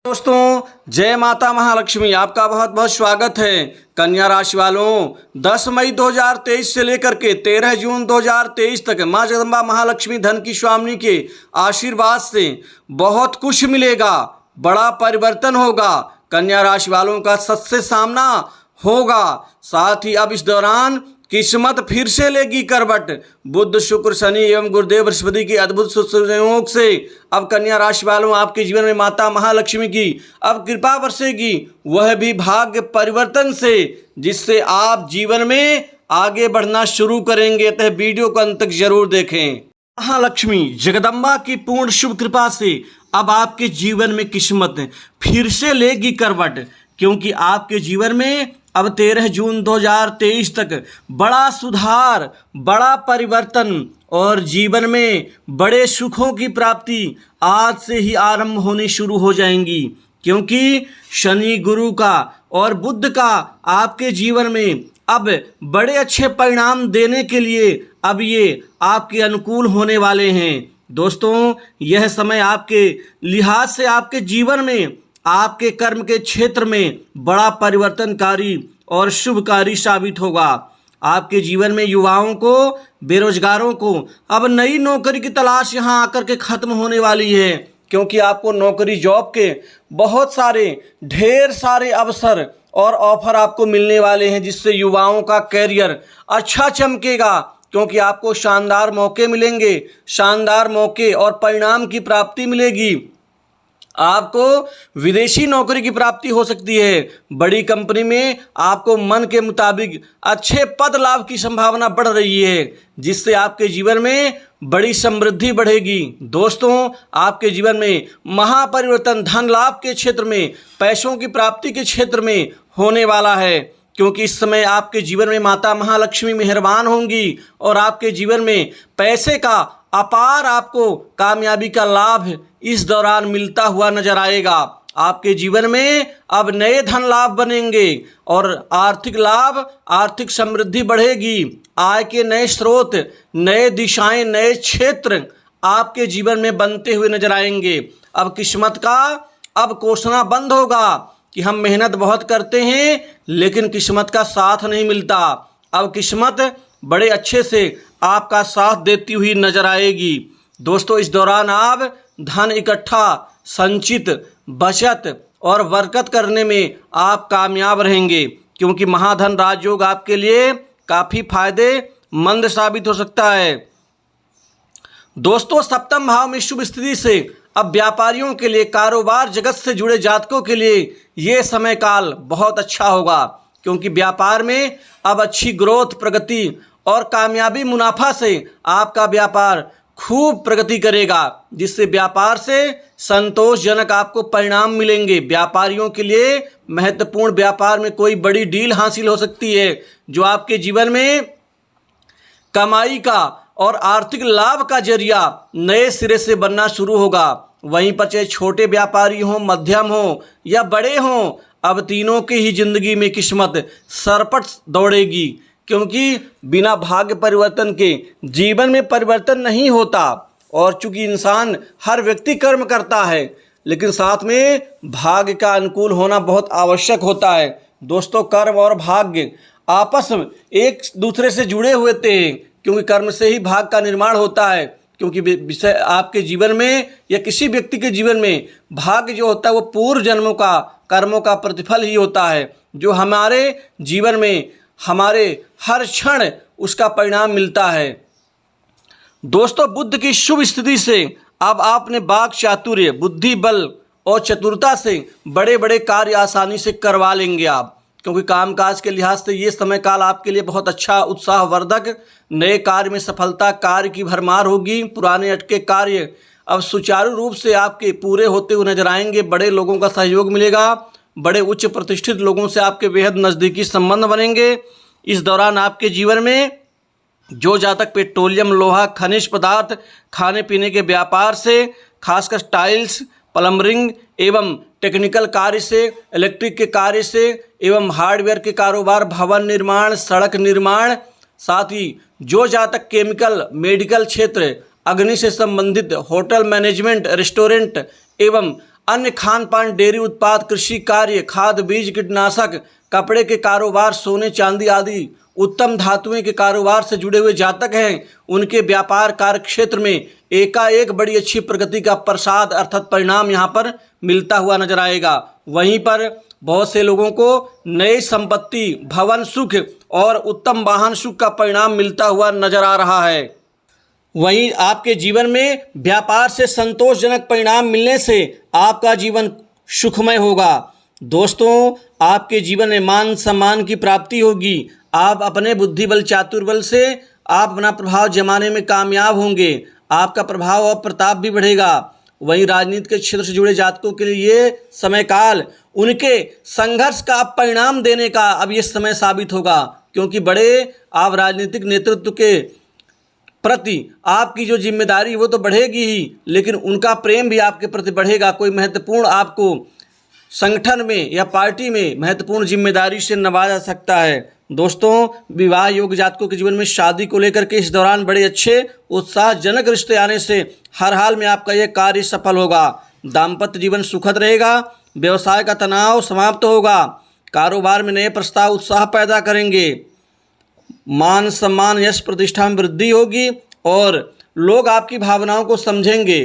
दोस्तों, जय माता महालक्ष्मी। आपका बहुत बहुत स्वागत है। कन्या राशि वालों, 10 मई 2023 से लेकर के 13 जून 2023 तक माँ जगदम्बा महालक्ष्मी धन की स्वामिनी के आशीर्वाद से बहुत कुछ मिलेगा, बड़ा परिवर्तन होगा। कन्या राशि वालों का सच से सामना होगा। साथ ही अब इस दौरान किस्मत फिर से लेगी करवट। बुध, शुक्र, शनि एवं गुरुदेव बृहस्पति के अद्भुत संयोग से अब कन्या राशि वालों आपके जीवन में माता महालक्ष्मी की अब कृपा बरसेगी, वह भी भाग्य परिवर्तन से, जिससे आप जीवन में आगे बढ़ना शुरू करेंगे। अतः वीडियो को अंत तक जरूर देखें। महालक्ष्मी जगदम्बा की पूर्ण शुभ कृपा से अब आपके जीवन में किस्मत फिर से लेगी करवट, क्योंकि आपके जीवन में अब 13 जून 2023 तक बड़ा सुधार, बड़ा परिवर्तन और जीवन में बड़े सुखों की प्राप्ति आज से ही आरंभ होनी शुरू हो जाएंगी। क्योंकि शनि, गुरु का और बुध का आपके जीवन में अब बड़े अच्छे परिणाम देने के लिए अब ये आपके अनुकूल होने वाले हैं। दोस्तों, यह समय आपके लिहाज से आपके जीवन में, आपके कर्म के क्षेत्र में बड़ा परिवर्तनकारी और शुभकारी साबित होगा। आपके जीवन में युवाओं को, बेरोजगारों को अब नई नौकरी की तलाश यहाँ आकर के खत्म होने वाली है, क्योंकि आपको नौकरी, जॉब के बहुत सारे, ढेर सारे अवसर और ऑफर आपको मिलने वाले हैं, जिससे युवाओं का कैरियर अच्छा चमकेगा। क्योंकि आपको शानदार मौके मिलेंगे, शानदार मौके और परिणाम की प्राप्ति मिलेगी। आपको विदेशी नौकरी की प्राप्ति हो सकती है। बड़ी कंपनी में आपको मन के मुताबिक अच्छे पद लाभ की संभावना बढ़ रही है, जिससे आपके जीवन में बड़ी समृद्धि बढ़ेगी। दोस्तों, आपके जीवन में महापरिवर्तन धन लाभ के क्षेत्र में, पैसों की प्राप्ति के क्षेत्र में होने वाला है, क्योंकि इस समय आपके जीवन में माता महालक्ष्मी मेहरबान होंगी और आपके जीवन में पैसे का अपार आपको कामयाबी का लाभ इस दौरान मिलता हुआ नजर आएगा। आपके जीवन में अब नए धन लाभ बनेंगे और आर्थिक लाभ, आर्थिक समृद्धि बढ़ेगी। आय के नए स्रोत, नए दिशाएं, नए क्षेत्र आपके जीवन में बनते हुए नजर आएंगे। अब किस्मत का अब कोसना बंद होगा कि हम मेहनत बहुत करते हैं लेकिन किस्मत का साथ नहीं मिलता। अब किस्मत बड़े अच्छे से आपका साथ देती हुई नजर आएगी। दोस्तों, इस दौरान आप धन इकट्ठा, संचित, बचत और बरकत करने में आप कामयाब रहेंगे, क्योंकि महाधन राजयोग आपके लिए काफ़ी फायदेमंद साबित हो सकता है। दोस्तों, सप्तम भाव में शुभ स्थिति से अब व्यापारियों के लिए, कारोबार जगत से जुड़े जातकों के लिए ये समय काल बहुत अच्छा होगा, क्योंकि व्यापार में अब अच्छी ग्रोथ, प्रगति और कामयाबी, मुनाफा से आपका व्यापार खूब प्रगति करेगा, जिससे व्यापार से संतोषजनक आपको परिणाम मिलेंगे। व्यापारियों के लिए महत्वपूर्ण व्यापार में कोई बड़ी डील हासिल हो सकती है, जो आपके जीवन में कमाई का और आर्थिक लाभ का जरिया नए सिरे से बनना शुरू होगा। वहीं पर चाहे छोटे व्यापारी हों, मध्यम हों या बड़े हों, अब तीनों की ही जिंदगी में किस्मत सरपट दौड़ेगी, क्योंकि बिना भाग्य परिवर्तन के जीवन में परिवर्तन नहीं होता। और चूंकि इंसान, हर व्यक्ति कर्म करता है, लेकिन साथ में भाग्य का अनुकूल होना बहुत आवश्यक होता है। दोस्तों, कर्म और भाग्य आपस में एक दूसरे से जुड़े हुए थे, क्योंकि कर्म से ही भाग्य का निर्माण होता है। क्योंकि विषय आपके जीवन में या किसी व्यक्ति के जीवन में भाग्य जो होता है वो पूर्व जन्मों का, कर्मों का प्रतिफल ही होता है, जो हमारे जीवन में हमारे हर क्षण उसका परिणाम मिलता है। दोस्तों, बुध की शुभ स्थिति से अब आपने वाक चातुर्य, बुद्धि बल और चतुरता से बड़े बड़े कार्य आसानी से करवा लेंगे आप, क्योंकि कामकाज के लिहाज से ये समय काल आपके लिए बहुत अच्छा, उत्साहवर्धक, नए कार्य में सफलता, कार्य की भरमार होगी। पुराने अटके कार्य अब सुचारू रूप से आपके पूरे होते हुए नजर आएंगे। बड़े लोगों का सहयोग मिलेगा, बड़े उच्च प्रतिष्ठित लोगों से आपके बेहद नज़दीकी संबंध बनेंगे। इस दौरान आपके जीवन में जो जातक पेट्रोलियम, लोहा, खनिज पदार्थ, खाने पीने के व्यापार से, खासकर टाइल्स, प्लम्बरिंग एवं टेक्निकल कार्य से, इलेक्ट्रिक के कार्य से एवं हार्डवेयर के कारोबार, भवन निर्माण, सड़क निर्माण, साथ ही जो जातक केमिकल, मेडिकल क्षेत्र, अग्नि से संबंधित, होटल मैनेजमेंट, रेस्टोरेंट एवं अन्य खान पान, डेयरी उत्पाद, कृषि कार्य, खाद बीज, कीटनाशक, कपड़े के कारोबार, सोने चांदी आदि उत्तम धातुएं के कारोबार से जुड़े हुए जातक हैं, उनके व्यापार कार्य क्षेत्र में एकाएक बड़ी अच्छी प्रगति का प्रसाद अर्थात परिणाम यहाँ पर मिलता हुआ नजर आएगा। वहीं पर बहुत से लोगों को नई संपत्ति, भवन सुख और उत्तम वाहन सुख का परिणाम मिलता हुआ नजर आ रहा है। वहीं आपके जीवन में व्यापार से संतोषजनक परिणाम मिलने से आपका जीवन सुखमय होगा। दोस्तों, आपके जीवन में मान सम्मान की प्राप्ति होगी। आप अपने बुद्धि बल, चातुर बल से आप अपना प्रभाव जमाने में कामयाब होंगे। आपका प्रभाव और प्रताप भी बढ़ेगा। वहीं राजनीति के क्षेत्र से जुड़े जातकों के लिए ये समय काल उनके संघर्ष का परिणाम देने का अब ये समय साबित होगा, क्योंकि बड़े आप राजनीतिक नेतृत्व के प्रति आपकी जो जिम्मेदारी वो तो बढ़ेगी ही, लेकिन उनका प्रेम भी आपके प्रति बढ़ेगा। कोई महत्वपूर्ण आपको संगठन में या पार्टी में महत्वपूर्ण जिम्मेदारी से नवाजा सकता है। दोस्तों, विवाह योग्य जातकों के जीवन में शादी को लेकर के इस दौरान बड़े अच्छे उत्साहजनक रिश्ते आने से हर हाल में आपका यह कार्य सफल होगा। दाम्पत्य जीवन सुखद रहेगा। व्यवसाय का तनाव समाप्त होगा। कारोबार में नए प्रस्ताव उत्साह पैदा करेंगे। मान सम्मान, यश, प्रतिष्ठा में वृद्धि होगी और लोग आपकी भावनाओं को समझेंगे।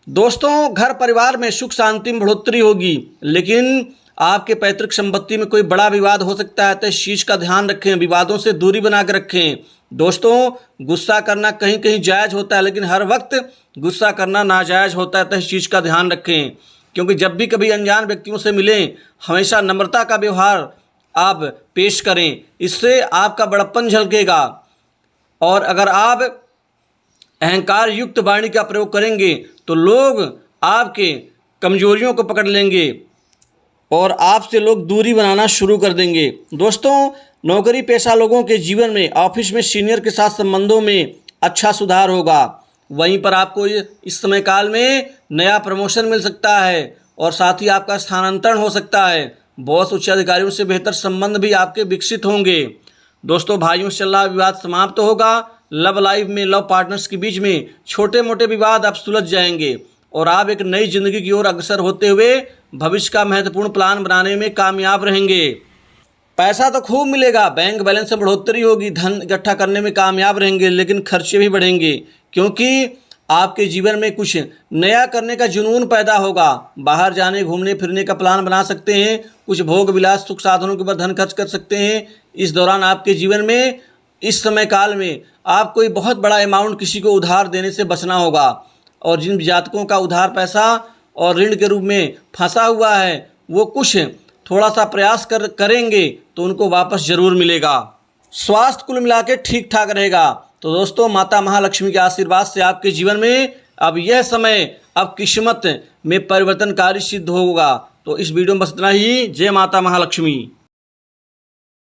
दोस्तों, घर परिवार में सुख शांति में बढ़ोतरी होगी, लेकिन आपके पैतृक संपत्ति में कोई बड़ा विवाद हो सकता है, तो इस चीज़ का ध्यान रखें। विवादों से दूरी बना कर रखें। दोस्तों, गुस्सा करना कहीं कहीं जायज़ होता है, लेकिन हर वक्त गुस्सा करना नाजायज़ होता है, तो इस चीज़ का ध्यान रखें। क्योंकि जब भी कभी अनजान व्यक्तियों से मिलें, हमेशा नम्रता का व्यवहार आप पेश करें। इससे आपका बड़प्पन झलकेगा। और अगर आप अहंकार युक्त वाणी का प्रयोग करेंगे तो लोग आपके कमजोरियों को पकड़ लेंगे और आपसे लोग दूरी बनाना शुरू कर देंगे। दोस्तों, नौकरी पेशा लोगों के जीवन में ऑफिस में सीनियर के साथ संबंधों में अच्छा सुधार होगा। वहीं पर आपको इस समय काल में नया प्रमोशन मिल सकता है और साथ ही आपका स्थानांतरण हो सकता है। बॉस, उच्च अधिकारियों से बेहतर संबंध भी आपके विकसित होंगे। दोस्तों, भाइयों से चल रहा विवाद समाप्त होगा। लव लाइफ में लव पार्टनर्स के बीच में छोटे मोटे विवाद अब सुलझ जाएंगे और आप एक नई जिंदगी की ओर अग्रसर होते हुए भविष्य का महत्वपूर्ण प्लान बनाने में कामयाब रहेंगे। पैसा तो खूब मिलेगा, बैंक बैलेंस में बढ़ोतरी होगी, धन इकट्ठा करने में कामयाब रहेंगे, लेकिन खर्चे भी बढ़ेंगे, क्योंकि आपके जीवन में कुछ नया करने का जुनून पैदा होगा। बाहर जाने, घूमने फिरने का प्लान बना सकते हैं। कुछ भोग विलास, सुख साधनों के ऊपर धन खर्च कर सकते हैं। इस दौरान आपके जीवन में इस समय काल में आप कोई बहुत बड़ा अमाउंट किसी को उधार देने से बचना होगा। और जिन जातकों का उधार पैसा और ऋण के रूप में फंसा हुआ है, वो कुछ थोड़ा सा प्रयास करेंगे तो उनको वापस जरूर मिलेगा। स्वास्थ्य कुल मिला के ठीक ठाक रहेगा। तो दोस्तों, माता महालक्ष्मी के आशीर्वाद से आपके जीवन में अब यह समय अब किस्मत में परिवर्तनकारी सिद्ध होगा। तो इस वीडियो में बस इतना ही। जय माता महालक्ष्मी।